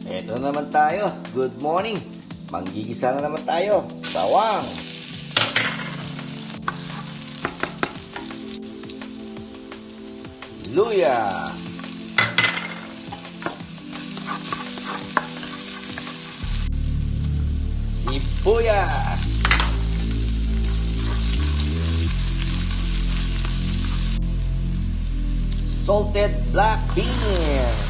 Eto na naman tayo. Good morning. Manggigisa na naman tayo. Bawang. Luya. Sibuyas. Salted black beans.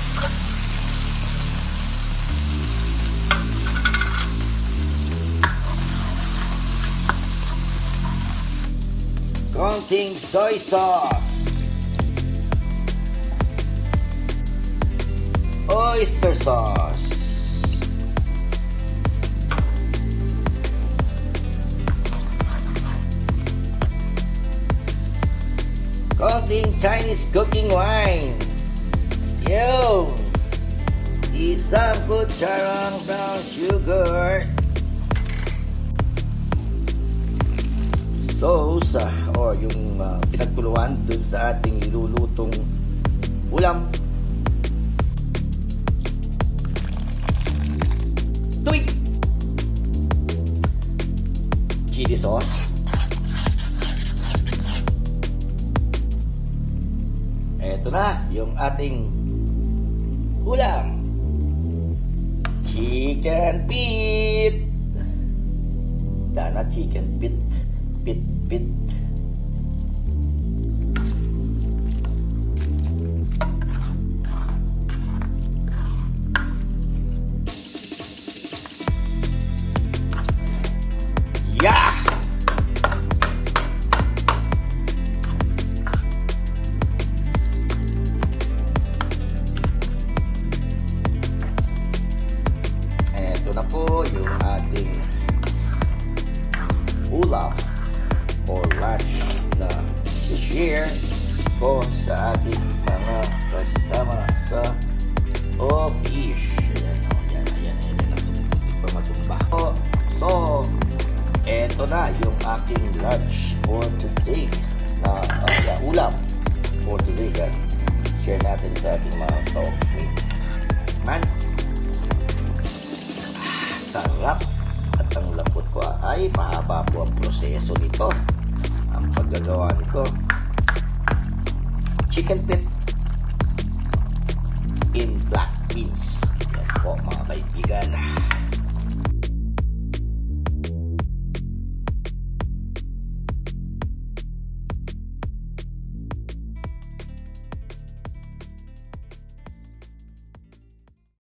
Konting soy sauce. Oyster sauce. Konting Chinese cooking wine. Yo! Isang kutsarang brown sugar. Sauce or yung pinagkuluan dun sa ating ilulutong ulam. Tuig! Chili sauce. Eto na yung ating ulam. Chicken pit. Dana chicken pit. Pit. Yeah! Ito na po yung ating ulam or lunch na i-share ko sa ating mga kasama sa office. Ayan. Matumba. So, eto na yung aking lunch for today na ulam for today. Yan. Share natin sa ating mga talkmates. Man, sarap. At ang lambot ko ay mahaba po ang proseso nito. Ang paggagawa nito. Chicken pit